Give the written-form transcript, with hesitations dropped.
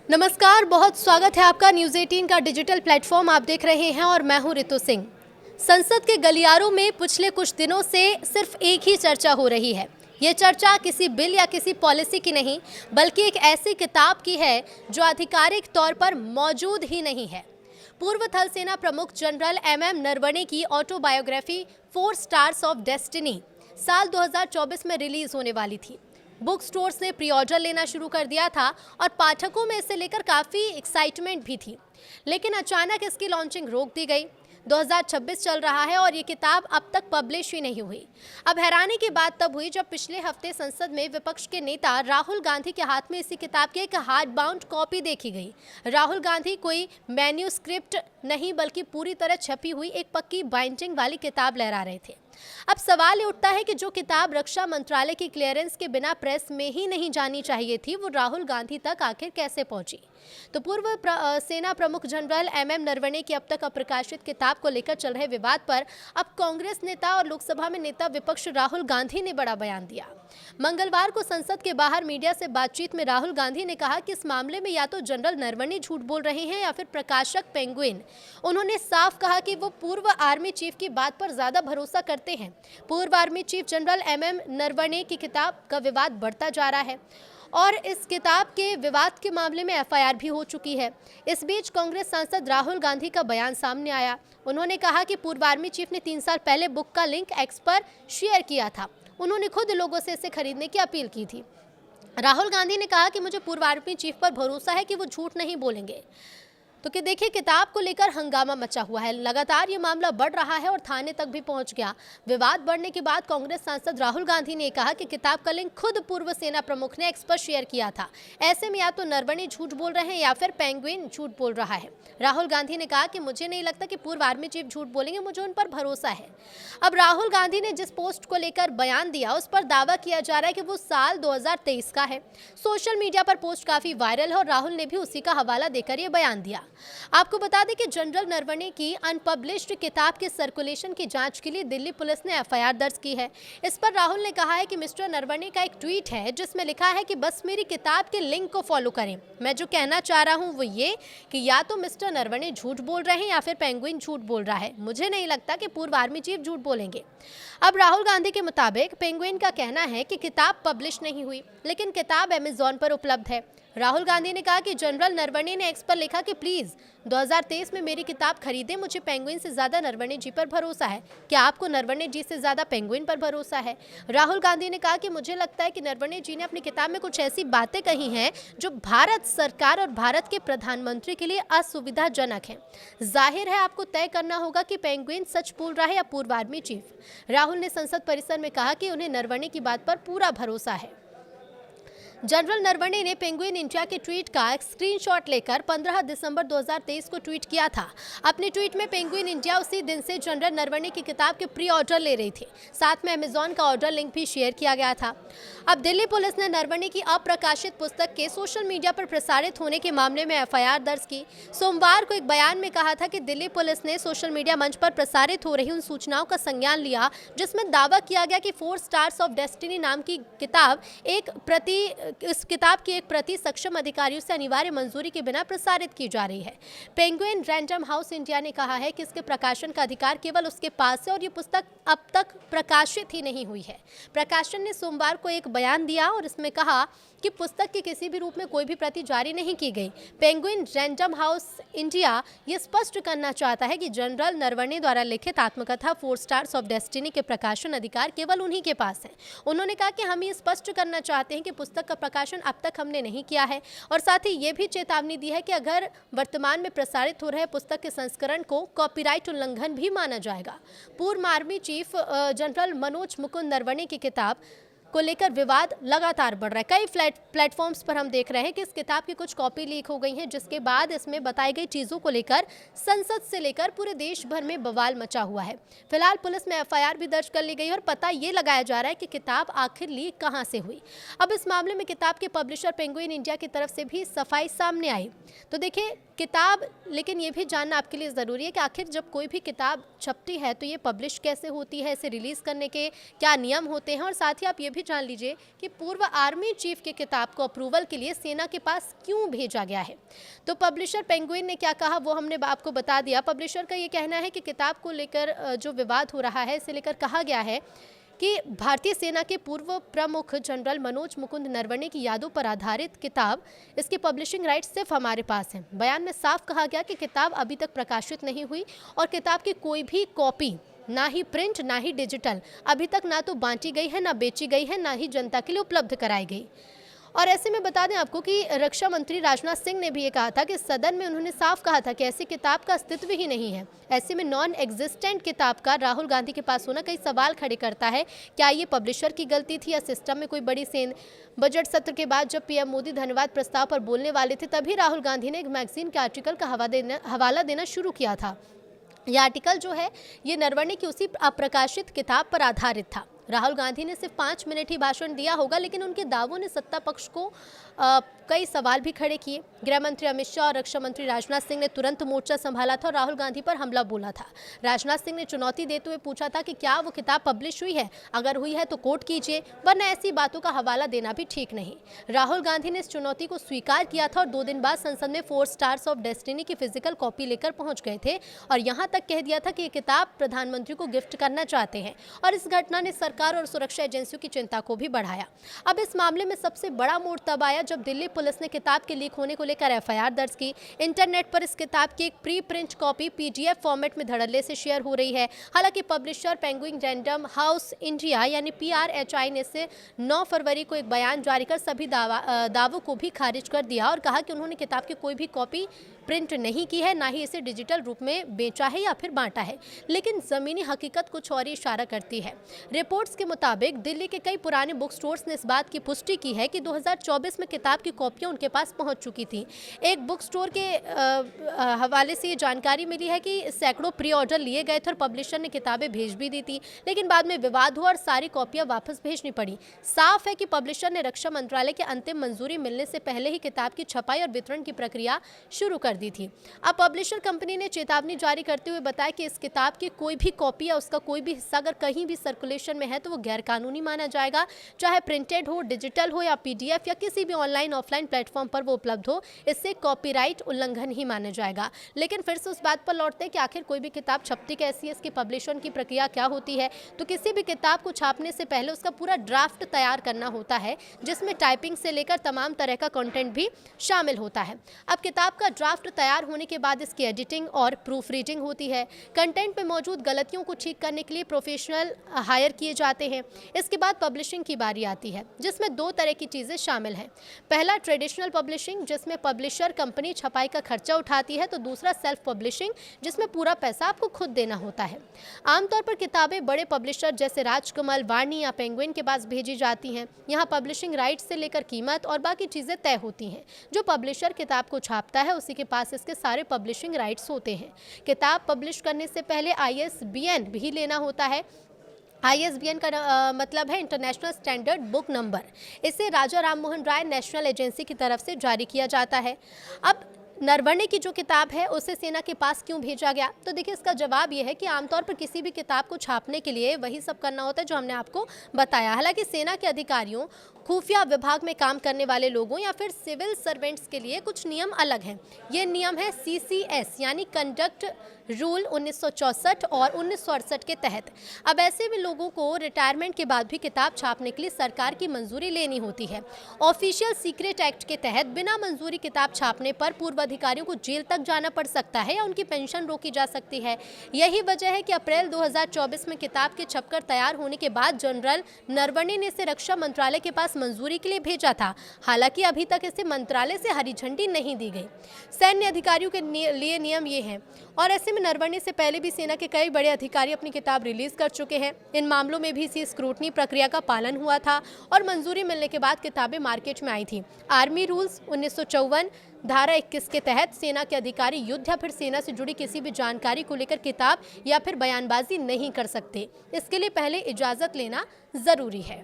नमस्कार, बहुत स्वागत है आपका न्यूज़ 18 का डिजिटल प्लेटफॉर्म आप देख रहे हैं और मैं हूं रितु सिंह। संसद के गलियारों में पिछले कुछ दिनों से सिर्फ एक ही चर्चा हो रही है। ये चर्चा किसी बिल या किसी पॉलिसी की नहीं, बल्कि एक ऐसी किताब की है जो आधिकारिक तौर पर मौजूद ही नहीं है। पूर्व थल सेना प्रमुख जनरल एम नरवणे की ऑटोबायोग्राफी 4 स्टार्स ऑफ डेस्टिनी साल 2024 में रिलीज होने वाली थी। बुक स्टोर्स ने प्री ऑर्डर लेना शुरू कर दिया था और पाठकों में इसे लेकर काफ़ी एक्साइटमेंट भी थी, लेकिन अचानक इसकी लॉन्चिंग रोक दी गई। 2026 चल रहा है और ये किताब अब तक पब्लिश ही नहीं हुई। अब हैरानी की बात तब हुई जब पिछले हफ्ते संसद में विपक्ष के नेता राहुल गांधी के हाथ में इसी किताब की एक हार्ड बाउंड कॉपी देखी गई। राहुल गांधी कोई मैन्यूस्क्रिप्ट नहीं बल्कि पूरी तरह छपी हुई एक पक्की बाइंडिंग वाली किताब लहरा रहे थे। अब सवाल ये उठता है कि जो किताब रक्षा मंत्रालय की क्लियरेंस के बिना प्रेस में ही नहीं जानी चाहिए थी, वो राहुल गांधी तक आखिर कैसे पहुंची? तो पूर्व सेना प्रमुख जनरल एम नरवणे की अब तक अप्रकाशित किताब को लेकर चल रहे विवाद पर अब कांग्रेस नेता और लोकसभा में नेता विपक्ष राहुल गांधी ने बड़ा बयान दिया। मंगलवार को संसद के बाहर मीडिया से बातचीत में राहुल गांधी ने कहा कि इस मामले में या तो जनरल नरवणे झूठ बोल रहे हैं या फिर प्रकाशक पेंगुइन। उन्होंने साफ कहा कि वो पूर्व आर्मी चीफ की बात पर ज्यादा भरोसा करते हैं। पूर्व army chief general M Naravane की किताब का विवाद बढ़ता जा रहा है और इस किताब के विवाद के मामले में एफआईआर भी हो चुकी है। इस बीच कांग्रेस सांसद राहुल गांधी का बयान सामने आया। उन्होंने कहा कि पूर्व आर्मी चीफ ने 3 साल पहले बुक का लिंक एक्स पर शेयर किया था। उन्होंने खुद लोगों से इसे खरीदने की अपील की थी। राहुल गांधी ने कहा कि मुझे पूर्व आर्मी चीफ पर भरोसा है कि वो झूठ नहीं बोलेंगे। तो कि देखिए, किताब को लेकर हंगामा मचा हुआ है। लगातार ये मामला बढ़ रहा है और थाने तक भी पहुंच गया। विवाद बढ़ने के बाद कांग्रेस सांसद राहुल गांधी ने कहा कि किताब का लिंक खुद पूर्व सेना प्रमुख ने एक्स पर शेयर किया था। ऐसे में या तो नरवणे झूठ बोल रहे हैं या फिर पेंगुइन झूठ बोल रहा है। राहुल गांधी ने कहा कि मुझे नहीं लगता कि पूर्व आर्मी चीफ झूठ बोलेंगे, मुझे उन पर भरोसा है। अब राहुल गांधी ने जिस पोस्ट को लेकर बयान दिया उस पर दावा किया जा रहा है कि वो साल 2023 का है। सोशल मीडिया पर पोस्ट काफी वायरल है और राहुल ने भी उसी का हवाला देकर ये बयान दिया। आपको बता दें कि जनरल नरवणे की अनपब्लिश्ड किताब के सर्कुलेशन की जांच के लिए दिल्ली पुलिस ने एफआईआर दर्ज की है। इस पर राहुल ने कहा है कि मिस्टर नरवणे का एक ट्वीट है जिसमें लिखा है कि बस मेरी किताब के लिंक को फॉलो करें। मैं जो कहना चाह रहा हूं वो ये कि या तो मिस्टर नरवणे झूठ बोल रहे हैं या फिर पेंगुइन झूठ बोल रहा है। मुझे नहीं लगता कि पूर्व आर्मी चीफ झूठ बोलेंगे। अब राहुल गांधी के मुताबिक पेंगुइन का कहना है कि किताब पब्लिश नहीं हुई, लेकिन किताब अमेजॉन पर उपलब्ध है। राहुल गांधी ने कहा कि जनरल नरवणे ने एक्स पर लिखा कि प्लीज 2023 में मेरी किताब खरीदें, मुझे पेंगुइन से ज्यादा नरवणे जी पर भरोसा है। क्या आपको नरवणे जी से ज्यादा पेंगुइन पर भरोसा है? राहुल गांधी ने कहा कि मुझे लगता है कि नरवणे जी ने अपनी किताब में कुछ ऐसी बातें कही हैं जो भारत सरकार और भारत के प्रधानमंत्री के लिए असुविधाजनक हैं। जाहिर है आपको तय करना होगा कि पेंगुइन सच बोल रहा है या पूर्व आर्मी चीफ। राहुल ने संसद परिसर में कहा कि उन्हें नरवणे की बात पर पूरा भरोसा है। जनरल नरवणे ने पेंगुइन इंडिया के ट्वीट का एक स्क्रीनशॉट लेकर 15 दिसंबर 2023 को ट्वीट किया था। अपने ट्वीट में पेंगुइन इंडिया उसी दिन से जनरल नरवणे की किताब के प्री ऑर्डर ले रही थी। साथ में अमेजॉन का ऑर्डर लिंक भी शेयर किया गया था। अब दिल्ली पुलिस ने नरवणे की अप्रकाशित पुस्तक के सोशल मीडिया पर प्रसारित होने के मामले में एफआईआर दर्ज की। सोमवार को एक बयान में कहा था कि दिल्ली पुलिस ने सोशल मीडिया मंच पर प्रसारित हो रही उन सूचनाओं का संज्ञान लिया जिसमें दावा किया गया कि 4 स्टार्स ऑफ डेस्टिनी नाम की किताब इस किताब की एक प्रति सक्षम अधिकारियों से अनिवार्य मंजूरी के बिना प्रसारित की जा रही है। पेंगुइन रैंडम हाउस इंडिया ने कहा है कि इसके प्रकाशन का अधिकार केवल उसके पास है और ये पुस्तक अब तक प्रकाशित ही नहीं हुई है। प्रकाशन ने सोमवार को एक बयान दिया और इसमें कहा कि पुस्तक के किसी भी रूप में कोई भी प्रति जारी नहीं की गई। पेंगुइन रैंडम हाउस इंडिया ये स्पष्ट करना चाहता है कि जनरल नरवणे द्वारा लिखित आत्मकथा 4 स्टार्स ऑफ डेस्टिनी के प्रकाशन अधिकार केवल उन्हीं के पास है। उन्होंने कहा कि हम ये स्पष्ट करना चाहते हैं कि पुस्तक का प्रकाशन अब तक हमने नहीं किया है और साथ ही ये भी चेतावनी दी है कि अगर वर्तमान में प्रसारित हो रहे पुस्तक के संस्करण को कॉपीराइट उल्लंघन भी माना जाएगा। पूर्व army chief general Manoj Mukund Naravane की किताब को लेकर विवाद लगातार बढ़ रहा है। कई प्लेटफॉर्म्स पर हम देख रहे हैं कि इस किताब की कुछ कॉपी लीक हो गई हैं, जिसके बाद इसमें बताई गई चीज़ों को लेकर संसद से लेकर पूरे देश भर में बवाल मचा हुआ है। फिलहाल पुलिस में एफआईआर भी दर्ज कर ली गई और पता ये लगाया जा रहा है कि किताब आखिर लीक कहां से हुई। अब इस मामले में किताब के पब्लिशर पेंगुइन इंडिया की तरफ से भी सफाई सामने आई। तो देखिए किताब, लेकिन ये भी जानना आपके लिए ज़रूरी है कि आखिर जब कोई भी किताब छपती है तो ये पब्लिश कैसे होती है, इसे रिलीज़ करने के क्या नियम होते हैं, और साथ ही आप ये भी भी जान लीजिए कि पूर्व आर्मी चीफ की किताब को अप्रूवल के लिए सेना के पास क्यों भेजा गया है। तो पब्लिशर पेंगुइन ने क्या कहा वो हमने आपको बता दिया। पब्लिशर का ये कहना है कि किताब को लेकर जो विवाद हो रहा है इसे लेकर कहा गया है कि भारतीय सेना के पूर्व प्रमुख जनरल मनोज मुकुंद नरवणे की यादों पर आधारित किताब, इसकी पब्लिशिंग राइट्स सिर्फ हमारे पास हैं। बयान में साफ कहा गया कि किताब अभी तक प्रकाशित नहीं हुई और किताब की कोई भी कॉपी, ना ही प्रिंट ना ही डिजिटल, अभी तक ना तो बांटी गई है, ना बेची गई है, ना ही जनता के लिए उपलब्ध कराई गई। और ऐसे में बता दें आपको कि रक्षा मंत्री राजनाथ सिंह ने भी ये कहा था कि सदन में उन्होंने साफ कहा था कि ऐसी किताब का अस्तित्व ही नहीं है। ऐसे में नॉन एग्जिस्टेंट किताब का राहुल गांधी के पास होना कई सवाल खड़े करता है। क्या ये पब्लिशर की गलती थी या सिस्टम में कोई बड़ी सेंध? बजट सत्र के बाद जब पीएम मोदी धन्यवाद प्रस्ताव पर बोलने वाले थे तभी राहुल गांधी ने एक मैगजीन के आर्टिकल का हवाला देना शुरू किया था। यह आर्टिकल जो है ये नरवणे की उसी अप्रकाशित किताब पर आधारित था। राहुल गांधी ने सिर्फ 5 मिनट ही भाषण दिया होगा, लेकिन उनके दावों ने सत्ता पक्ष को कई सवाल भी खड़े किए। गृह मंत्री अमित शाह और रक्षा मंत्री राजनाथ सिंह ने तुरंत मोर्चा संभाला था और राहुल गांधी पर हमला बोला था। राजनाथ सिंह ने चुनौती देते हुए पूछा था कि क्या वो किताब पब्लिश हुई है, अगर हुई है तो कोट कीजिए, वरना ऐसी बातों का हवाला देना भी ठीक नहीं। राहुल गांधी ने इस चुनौती को स्वीकार किया था और 2 दिन बाद संसद में 4 स्टार्स ऑफ डेस्टिनी की फिजिकल कॉपी लेकर पहुंच गए थे और यहाँ तक कह दिया था कि ये किताब प्रधानमंत्री को गिफ्ट करना चाहते हैं। और इस घटना ने सरकार और सुरक्षा एजेंसियों की चिंता को भी बढ़ाया। अब इस मामले में सबसे बड़ा मोड़ तब आया जब दिल्ली पुलिस ने किताब के लीक होने को लेकर एफआईआर दर्ज की। इंटरनेट पर इस किताब की एक pre print copy PDF format में धड़ल्ले से शेयर हो रही है। हालांकि publisher penguin random house India यानी PRHI ने से 9 फरवरी को एक बयान जारी कर सभी दावों को भी खारिज कर दिया और कहा कि उन्होंने किताब की कोई भी कॉपी प्रिंट नहीं की है, ना ही इसे डिजिटल रूप में बेचा है या फिर बांटा है। लेकिन जमीनी हकीकत कुछ और ही इशारा करती है। रिपोर्ट्स के मुताबिक दिल्ली के कई पुराने बुक स्टोर्स ने इस बात की पुष्टि की है कि 2024 में किताब की कॉपियां उनके पास पहुंच चुकी थी। एक बुक स्टोर के हवाले से ये जानकारी मिली है कि सैकड़ों प्री ऑर्डर लिए गए थे और पब्लिशर ने किताबें भेज भी दी थी, लेकिन बाद में विवाद हुआ और सारी कॉपियां वापस भेजनी पड़ी। साफ है कि पब्लिशर ने रक्षा मंत्रालय की अंतिम मंजूरी मिलने से पहले ही किताब की छपाई और वितरण की प्रक्रिया शुरू कर दी थी। अब पब्लिशर कंपनी ने चेतावनी जारी करते हुए बताया कि इस किताब की कोई भी कॉपी या उसका कोई भी हिस्सा अगर कहीं भी सर्कुलेशन में है तो वो गैर कानूनी माना जाएगा, चाहे प्रिंटेड हो, डिजिटल हो या पीडीएफ या किसी भी ऑनलाइन ऑफलाइन प्लेटफॉर्म पर वो उपलब्ध हो, इससे कॉपीराइट उल्लंघन ही माना जाएगा। लेकिन फिर से उस बात पर लौटते हैं कि आखिर कोई भी किताब छपती कैसी है, इसकी पब्लिशन की प्रक्रिया क्या होती है। तो किसी भी किताब को छापने से पहले उसका पूरा ड्राफ्ट तैयार करना होता है, जिसमें टाइपिंग से लेकर तमाम तरह का कंटेंट भी शामिल होता है। अब किताब का ड्राफ्ट तैयार होने के बाद इसकी एडिटिंग और प्रूफ रीडिंग होती है। कंटेंट में मौजूद गलतियों को ठीक करने के लिए प्रोफेशनल हायर किए जाते हैं। इसके बाद पब्लिशिंग की बारी आती है, जिसमें 2 तरह की चीज़ें शामिल हैं। पहला ट्रेडिशनल पब्लिशिंग, जिसमें पब्लिशर कंपनी छपाई का खर्चा उठाती है, तो दूसरा सेल्फ पब्लिशिंग, जिसमें पूरा पैसा आपको खुद देना होता है। आमतौर पर किताबें बड़े पब्लिशर जैसे राजकमल, वाणी या पेंगुइन के पास भेजी जाती हैं। यहाँ पब्लिशिंग राइट्स से लेकर कीमत और बाकी चीज़ें तय होती हैं। जो पब्लिशर किताब को छापता है उसी के पास इसके सारे पब्लिशिंग राइट्स होते हैं। किताब पब्लिश करने से पहले ISBN भी लेना होता है। ISBN का मतलब है इंटरनेशनल स्टैंडर्ड बुक नंबर। इसे राजा राम मोहन राय नेशनल एजेंसी की तरफ से जारी किया जाता है। अब नरवणे की जो किताब है उसे सेना के पास क्यों भेजा गया, तो देखिए इसका जवाब ये है कि आमतौर पर किसी भी किताब को छापने के लिए वही सब करना होता है जो हमने आपको बताया। हालांकि सेना के अधिकारियों, खुफिया विभाग में काम करने वाले लोगों या फिर सिविल सर्वेंट्स के लिए कुछ नियम अलग हैं। ये नियम है CCS यानी कंडक्ट रूल 1964 और 1968 के तहत। अब ऐसे में लोगों को रिटायरमेंट के बाद भी किताब छापने के लिए सरकार की मंजूरी लेनी होती है। ऑफिशियल सीक्रेट एक्ट के तहत बिना मंजूरी किताब छापने पर पूर्व अधिकारियों को जेल तक जाना पड़ सकता है या उनकी पेंशन रोकी जा सकती है। यही वजह है कि अप्रैल 2024 में किताब के छपकर तैयार होने के बाद जनरल नरवणे ने इसे रक्षा मंत्रालय के पास मंजूरी के लिए भेजा था। हालांकि अभी तक इसे मंत्रालय से हरी झंडी नहीं दी गई। सैन्य अधिकारियों के लिए नियम ये हैं और ऐसे में नरवणे से पहले भी सेना के कई बड़े अधिकारी अपनी किताब रिलीज कर चुके हैं। इन मामलों में भी इसी स्क्रूटनी प्रक्रिया का पालन हुआ था और मंजूरी मिलने के बाद किताबें मार्केट में आई थी। आर्मी रूल्स 1954 धारा 21 के तहत सेना के अधिकारी युद्ध या फिर सेना से जुड़ी किसी भी जानकारी को लेकर किताब या फिर बयानबाजी नहीं कर सकते। इसके लिए पहले इजाजत लेना जरूरी है।